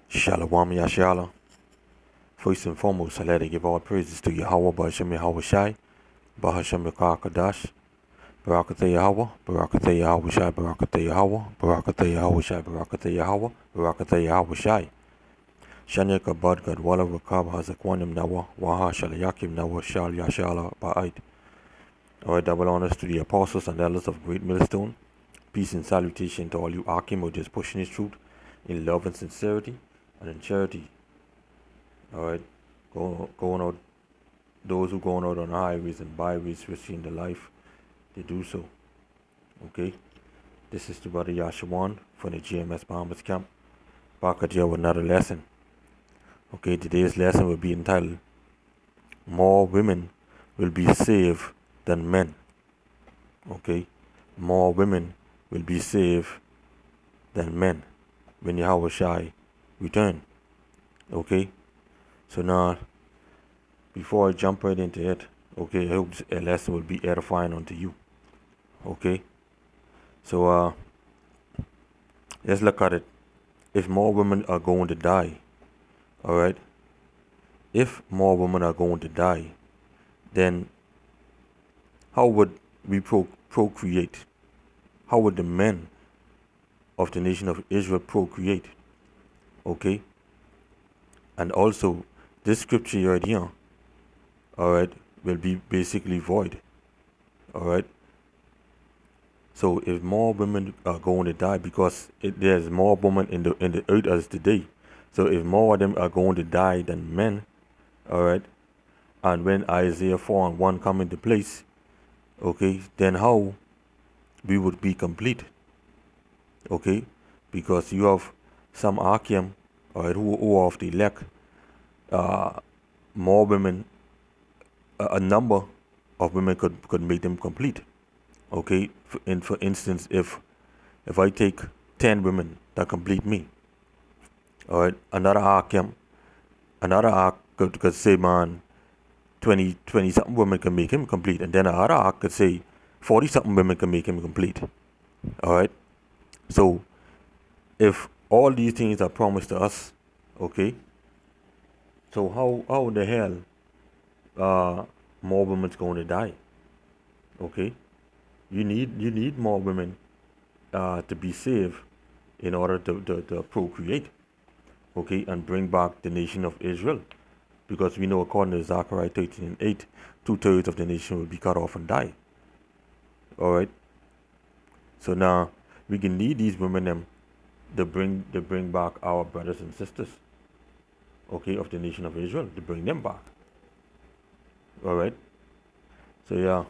Shalom Yasharahla. First and foremost, I let to give all praises to Yahweh, Bahashem Yahweh Shai, Bahashem Kadash, Barakatah Yahweh, Barakatah Yahweh Shai, Barakatah Yahweh, Barakatah Yahweh Shai, Barakatah Yahweh, Barakatah Yahweh Shai. Shanya Kabad Gadwala Rakab Hazakwanim Nawa, Waha Shalayakim Nawa, Shal Yasharahla Ba'ait. Alright, double honors to the apostles and elders of Great Millstone. Peace and salutation to all you Akim who are just pushing his truth in love and sincerity and in charity. Alright, going out, those who going out on highways and byways risking their life, they do so. Okay, this is the brother YASHAWAN from the GMS Bombers Camp. Back at you with another lesson. Okay, today's lesson will be entitled, More Women Will Be Saved Than Men. Okay, more women will be saved than men when Yahweh Shai return. Okay, so now, before I jump right into it, okay, I hope this lesson will be edifying unto you. Okay, so let's look at it. If more women are going to die, all right, if more women are going to die, then how would we procreate? How would the men of the nation of Israel procreate? Okay, and also this scripture right here, all right, will be basically void. All right, so if more women are going to die, because there's more women in the earth as today, so if more of them are going to die than men, all right, and when Isaiah 4:1 come into place, okay, then how we would be complete? Okay, because you have some Akim, all right, who are of the elect, more women, a number of women could make them complete. Okay, for instance, if I take 10 women that complete me, all right, another ark could say, man, 20 something women can make him complete, and then another ark could say 40 something women can make him complete. All right, so if all these things are promised to us, okay, so how in the hell more women's going to die? Okay, you need more women to be saved in order to procreate, okay, and bring back the nation of Israel, because we know according to Zechariah 13:8, 2/3 of the nation will be cut off and die. All right, so now we can need these women them to bring back our brothers and sisters, okay, of the nation of Israel, to bring them back. All right, so yeah.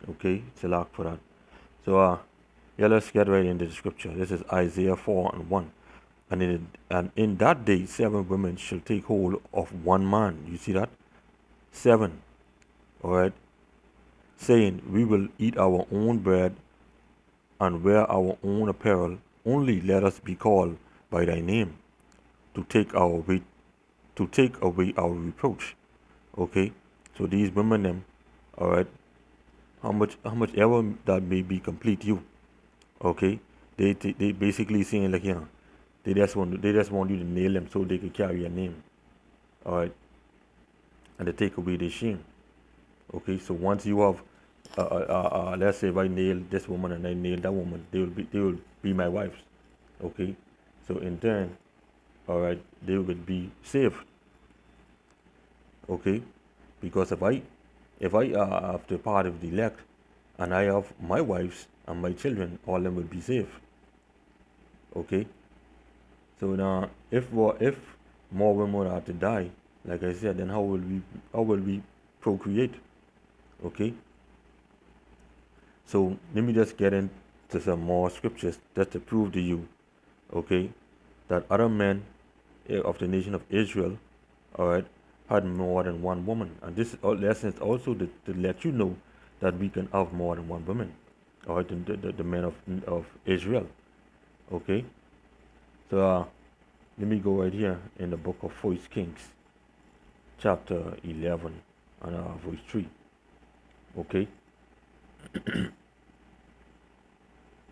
Okay, it's a lock for that. So yeah, let's get right into the scripture. This is Isaiah 4:1. And in that day 7 women shall take hold of one man. You see that? 7. Alright. Saying, we will eat our own bread and wear our own apparel. Only let us be called by thy name to take away our reproach. Okay? So these women them, alright, how much ever that may be complete you. Okay? They basically saying like, yeah, they just want you to nail them so they can carry your name. Alright? And to take away their shame. Okay, so once you have let's say if I nail this woman and I nail that woman, they will be my wives. Okay? So in turn, alright, they will be saved. Okay? Because if I have the part of the elect and I have my wives and my children, all of them will be saved. Okay? So now if more women are to die, like I said, then how will we procreate? Okay? So let me just get into some more scriptures just to prove to you, okay, that other men of the nation of Israel, alright, had more than one woman. And this lesson is also to let you know that we can have more than one woman, alright, the men of Israel. Okay? So let me go right here in the book of 1 Kings, chapter 11 and verse 3. Okay?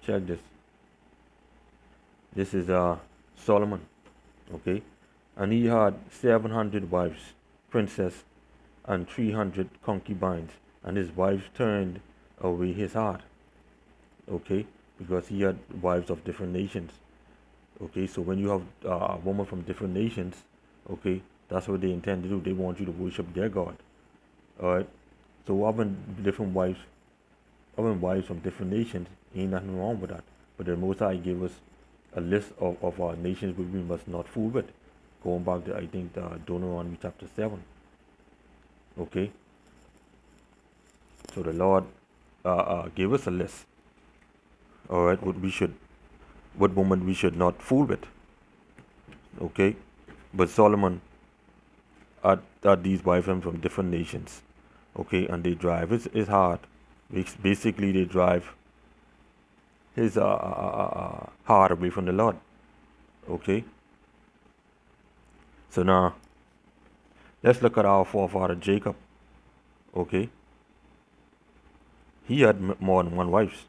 Check this. This is Solomon, okay, and he had 700 wives, princess, and 300 concubines, and his wives turned away his heart, okay, because he had wives of different nations. Okay, so when you have a woman from different nations, okay, that's what they intend to do. They want you to worship their God. All right. So having wives from different nations, ain't nothing wrong with that. But the Most High gave us a list of our nations which we must not fool with. Going back to, I think, Deuteronomy chapter 7. Okay. So the Lord gave us a list. All right, what woman we should not fool with. Okay, but Solomon had these wives from different nations. Okay, and they drive his heart. Basically, they drive his heart away from the Lord. Okay, so now let's look at our forefather Jacob. Okay, he had more than one wife.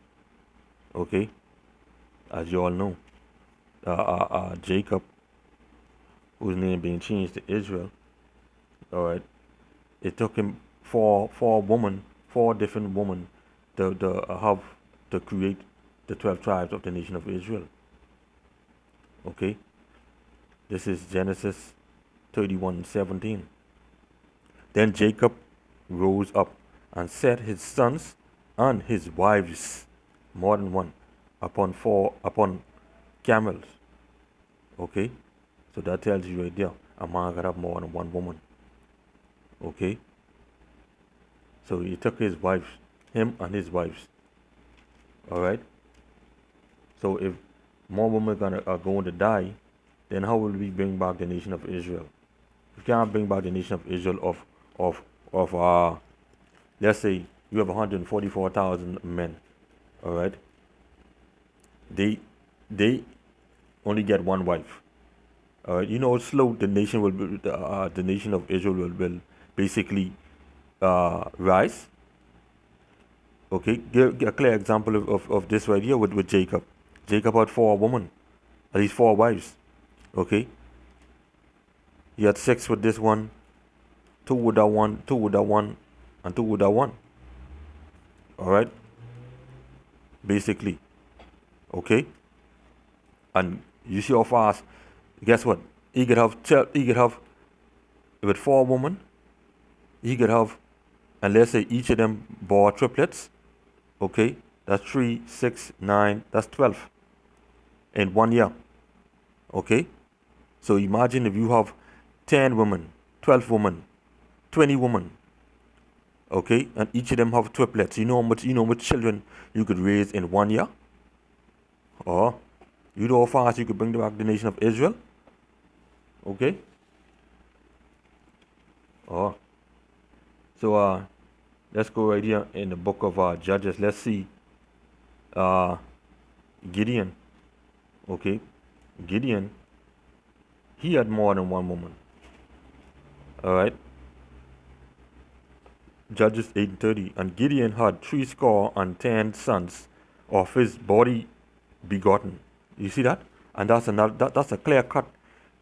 Okay, as you all know, Jacob, whose name being changed to Israel. All right, it took him four different women to create the 12 tribes of the nation of Israel. Okay, this is Genesis 31:17. Then Jacob rose up and set his sons and his wives, more than one, upon camels. Okay, so that tells you right there, a man got have more than one woman. Okay, so he took his wives, him and his wives. All right. So if more women are going to die, then how will we bring back the nation of Israel? We can't bring back the nation of Israel of let's say you have 144,000 men. All right. They only get one wife. All right. You know how slow the nation will be, the nation of Israel will basically rise. Okay, give a clear example of this right here with Jacob. Jacob had four women, at least four wives. Okay, he had sex with this one, two with that one, two with that one, and two with that one. All right, basically. Okay, and you see how fast. Guess what? He could have with four women. He could have, and let's say each of them bore triplets. Okay, that's 3, 6, 9. That's 12 in 1 year. Okay, so imagine if you have 10 women, 12 women, 20 women. Okay, and each of them have triplets. You know how much children you could raise in 1 year? Or you know how fast you could bring back the nation of Israel? Okay. Oh, so let's go right here in the book of Judges. Let's see Gideon. Okay, Gideon, he had more than one woman. All right. Judges 8:30. And Gideon had 70 sons of his body begotten. You see that? And that's a clear cut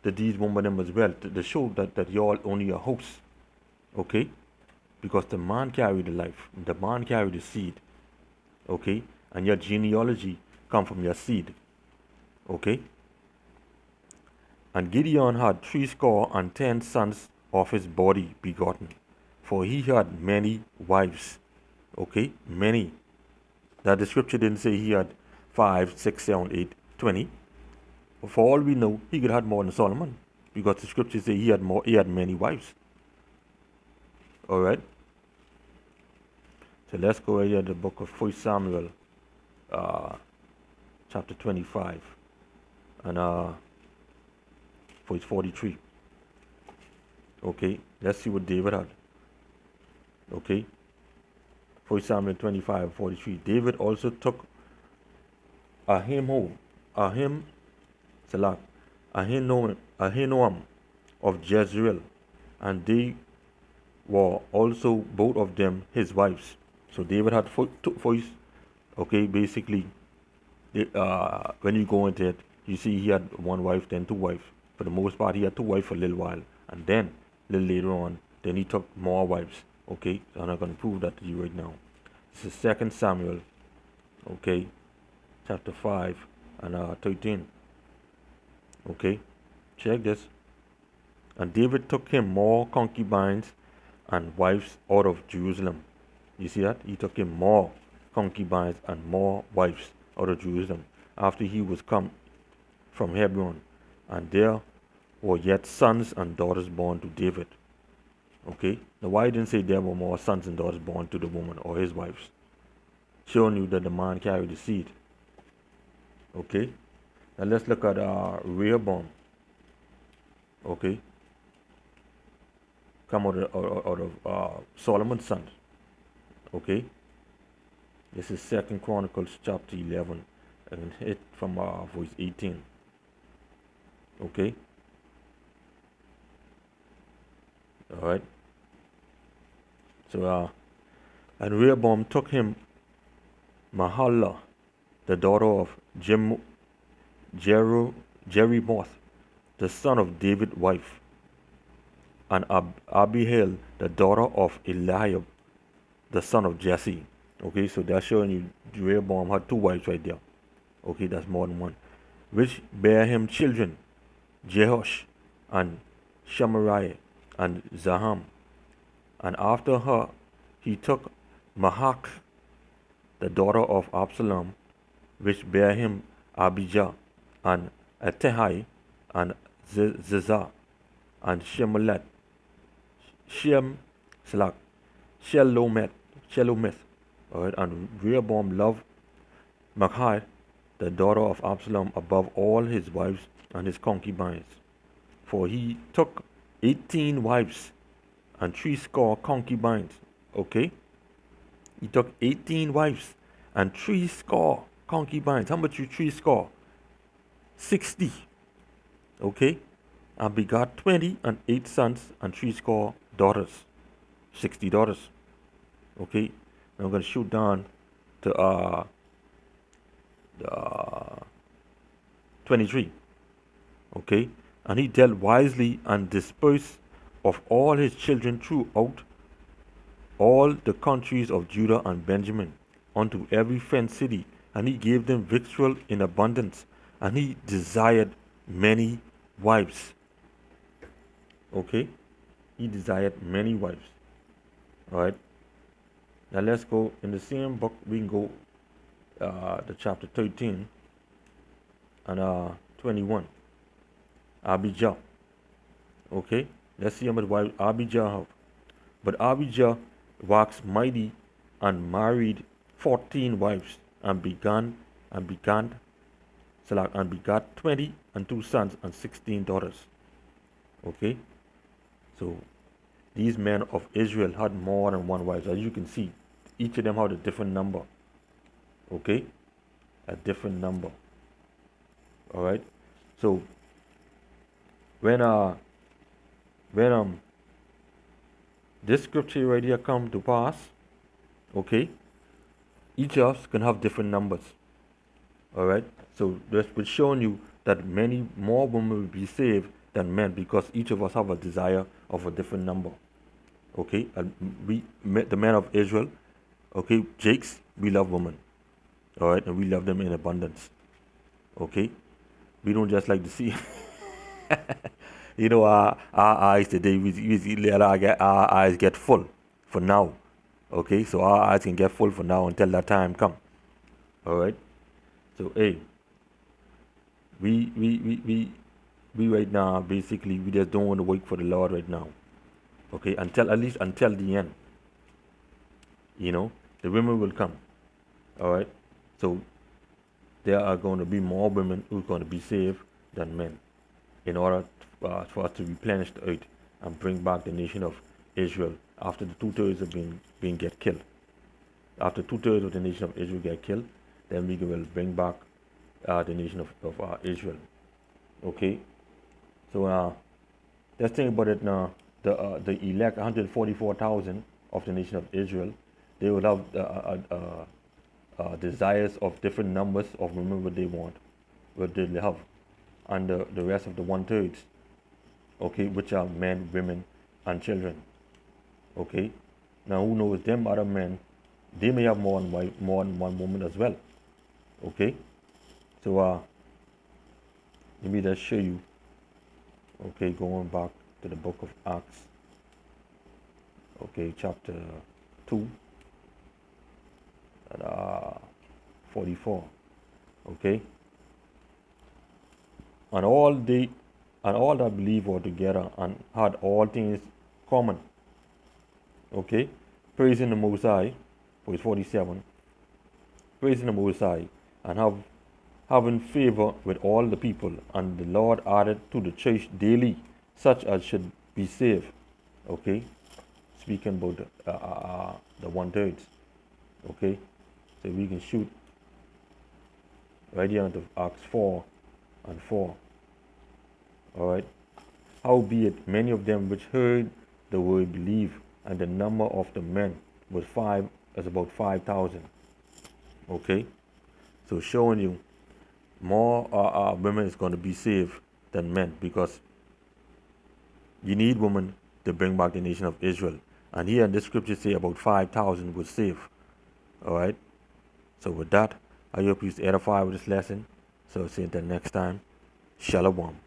that these women as well to show that you're only a host. Okay? Because the man carried the life, the man carried the seed. Okay? And your genealogy come from your seed. Okay? And Gideon had 70 sons of his body begotten, for he had many wives. Okay? Many. That the scripture didn't say he had 5, 6, 7, 8, 20. For all we know, he could have more than Solomon, because the scripture say he had many wives. All right. So let's go right here to the book of 1 Samuel, chapter 25, and verse 43. Okay, let's see what David had. Okay, 1 Samuel 25, 43. David also took Ahinoam of Jezreel, and they were also both of them his wives. So David had voice. Okay, basically when you go into it, you see he had one wife, then two wives. For the most part, he had two wives for a little while, and then a little later on, then he took more wives. Okay, so I'm not going to prove that to you right now. This is 2 Samuel, okay, chapter 5 and 13. Okay, check this. And David took him more concubines and wives out of Jerusalem. You see that? He took him more concubines and more wives out of Jerusalem after he was come from Hebron. And there were yet sons and daughters born to David. Okay? Now, why didn't say there were more sons and daughters born to the woman or his wives? Showing you that the man carried the seed. Okay? Now, let's look at Rehoboam. Okay? Come out of Solomon's sons. Okay? This is 2 Chronicles chapter 11 and hit from verse 18. Okay? Alright? So, and Rehoboam took him Mahalath, the daughter of Jerimoth, the son of David's wife, and Abihail, the daughter of Eliab, the son of Jesse. Okay, so that's showing you Rehoboam had two wives right there. Okay, that's more than one. Which bare him children, Jehosh, and Shamariah, and Zaham. And after her he took Mahak, the daughter of Absalom, which bare him Abijah, and Atehai, and Zizah, and Shemolet, Shelomith. Alright, and Rehoboam loved Machai, the daughter of Absalom, above all his wives and his concubines. For he took 18 wives and 60 concubines. Okay? He took 18 wives and 60 concubines. How much you 60? 60. Okay? And begot 20 and 8 sons and 60 daughters. 60 daughters. Okay? Now I'm going to shoot down to 23. Okay? And he dealt wisely and dispersed of all his children throughout all the countries of Judah and Benjamin unto every fenced city, and he gave them victual in abundance, and he desired many wives. Okay? He desired many wives. Alright? Now let's go in the same book. We can go to chapter 13 and 21. Abijah. Okay? Let's see how much wives Abijah have. But Abijah waxed mighty and married 14 wives and begot 20 and 2 sons and 16 daughters. Okay? So these men of Israel had more than one wife. As you can see, each of them had a different number. Okay? A different number. Alright? So when this scripture right here come to pass, okay, each of us can have different numbers. Alright? So this was showing you that many more women will be saved than men, because each of us have a desire of a different number. Okay? And the men of Israel, okay, Jakes, we love women. Alright? And we love them in abundance. Okay? We don't just like to see you know, our eyes today, we let our eyes get full for now. Okay, so our eyes can get full for now until that time come. All right. So hey, we right now basically we just don't want to wait for the Lord right now. Okay, at least until the end. You know, the women will come. All right. So there are going to be more women who are going to be saved than men, in order for us to replenish the earth and bring back the nation of Israel after the 2/3 of being get killed. After 2/3 of the nation of Israel get killed, then we will bring back the nation of Israel. Okay, so let's think about it now. The elect 144,000 of the nation of Israel, they will have desires of different numbers of women what they want, what they have, and the rest of the one-thirds, okay, which are men, women, and children, okay. Now, who knows, them other men, they may have more than one woman as well, okay. So, let me just show you, okay, going back to the book of Acts, okay, chapter 2, and 44, okay. And all that believed were together and had all things common, okay, praising the Most High, verse 47, praising the Most High, and having favor with all the people, and the Lord added to the church daily such as should be saved, okay, speaking about the one-thirds, okay. So we can shoot right here into Acts 4 and 4, all right. Howbeit many of them which heard the word believed, and the number of the men was about 5,000. Okay, so showing you more women is going to be saved than men, because you need women to bring back the nation of Israel. And here in this scripture say about 5,000 was saved. All right. So with that, I hope you was edified with this lesson. So see you until next time. Shalom.